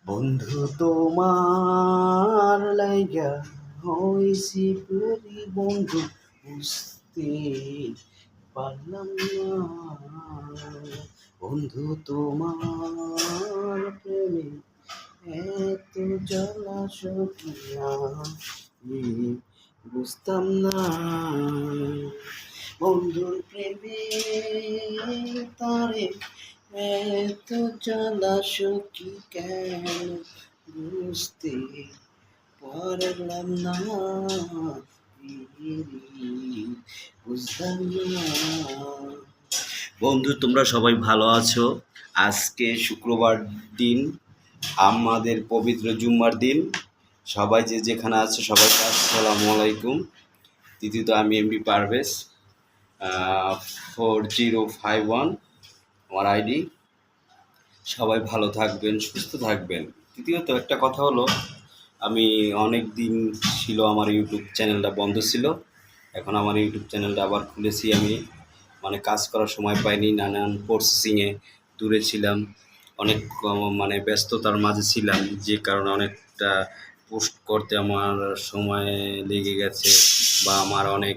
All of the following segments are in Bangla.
বন্ধু তোমার লাইগা হইছি পরি বন্ধু, বুঝতে পারলাম না। বন্ধু তোমার প্রেমে এত জ্বালা সখিয়া বুঝতাম না। বন্ধুর প্রেমে তারে এত জ্বালা সখী কেন বুঝতে পারলাম না, বুঝলাম না। বন্ধু তোমরা সবাই ভালো আছো? আজকে শুক্রবার দিন, আমাদের পবিত্র জুম্মার দিন। সবাই যে যেখানে আছে সবাইকে আসসালামু আলাইকুম। দ্বিতীয়ত আমি এমডি পারভেজ, 4051 আমার আইডি। সবাই ভালো থাকবেন, সুস্থ থাকবেন। তৃতীয়ত একটা কথা হলো, আমি অনেক দিন ছিল আমার ইউটিউব চ্যানেলটা বন্ধ ছিল। এখন আমার ইউটিউব চ্যানেলটা আবার খুলেছি। আমি কাজ করার সময় পাইনি, নানান প্রসেসিংয়ে দূরে ছিলাম, অনেক ব্যস্ততার মাঝে ছিলাম, যে কারণে অনেকটা পোস্ট করতে আমার সময় লেগে গেছে। বা আমার অনেক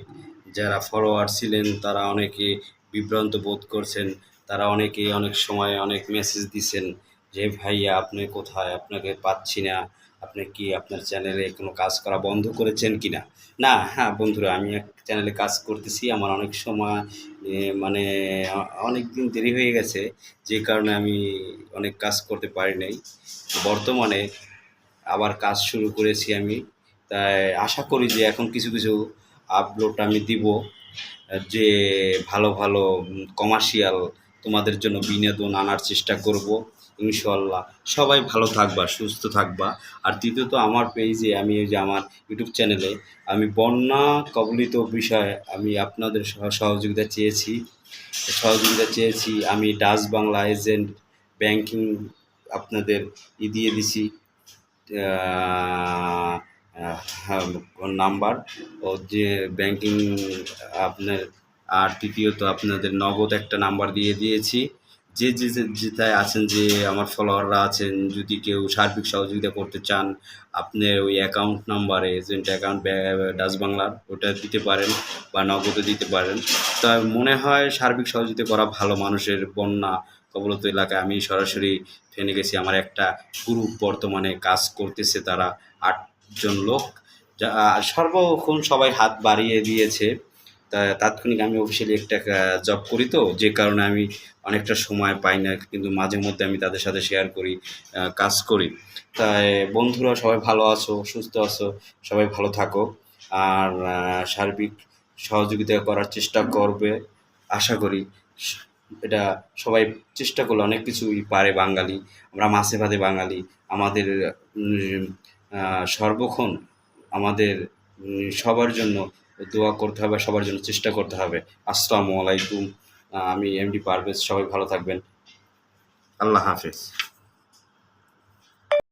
যারা ফলোয়ার ছিলেন তারা অনেকে বিভ্রান্ত বোধ করছেন। তারা অনেকেই অনেক সময় অনেক মেসেজ দিছেন যে ভাইয়া আপনি কোথায়, আপনাকে পাচ্ছি না, আপনি কি আপনার চ্যানেলে কোনো কাজ করা বন্ধ করেছেন কি না? না, হ্যাঁ বন্ধুরা, আমি এক চ্যানেলে কাজ করতেছি। আমার অনেক সময় অনেক দিন দেরি হয়ে গেছে, যে কারণে আমি অনেক কাজ করতে পারি নাই। বর্তমানে আবার কাজ শুরু করেছি আমি। তাই আশা করি যে এখন কিছু কিছু আপলোড আমি দিব, যে ভালো ভালো কমার্শিয়াল তোমাদের জন্য বিনোদন আনার চেষ্টা করব ইনশাল্লাহ। সবাই ভালো থাকবা, সুস্থ থাকবা। আর তৃতীয়ত আমার পেজে আমি এই যে আমার ইউটিউব চ্যানেলে আমি বন্যা কবলিত বিষয়ে আমি আপনাদের সহযোগিতা চেয়েছি। আমি ডাচ বাংলা এজেন্ট ব্যাংকিং আপনাদের দিয়ে দিছি নাম্বার ও যে ব্যাংকিং আপনার। আর তৃতীয়ত আপনাদের নগদ একটা নাম্বার দিয়ে দিয়েছি। যে যেটায় আছেন, যে আমার ফলোয়াররা আছেন, যদি কেউ সার্বিক সহযোগিতা করতে চান, আপনার ওই অ্যাকাউন্ট নাম্বারে এজেন্ট অ্যাকাউন্ট ডাচ বাংলার ওটা দিতে পারেন বা নগদও দিতে পারেন। তা মনে হয় সার্বিক সহযোগিতা করা ভালো মানুষের। বন্যা কবলিত এলাকায় আমি সরাসরি ট্রেনে গেছি। আমার একটা গ্রুপ বর্তমানে কাজ করতেছে, তারা 8জন লোক, যা সর্বক্ষণ সবাই হাত বাড়িয়ে দিয়েছে। তা তাৎক্ষণিক আমি অফিসিয়ালি একটা জব করি, তো যে কারণে আমি অনেকটা সময় পাই না, কিন্তু মাঝে মধ্যে আমি তাদের সাথে শেয়ার করি, কাজ করি। তাই বন্ধুরা সবাই ভালো আছো, সুস্থ আছো, সবাই ভালো থাকো। আর সার্বিক সহযোগিতা করার চেষ্টা করবে আশা করি। এটা সবাই চেষ্টা করলে অনেক কিছুই পারে বাঙালি। আমরা মাছে ভাতে বাঙালি। আমাদের সর্বক্ষণ আমাদের সবার জন্য দোয়া করতে হবে, সবার জন্য চেষ্টা করতে হবে। আসসালামু আলাইকুম। আমি এমডি পারভেজ। সবাই ভালো থাকবেন। আল্লাহ হাফেজ।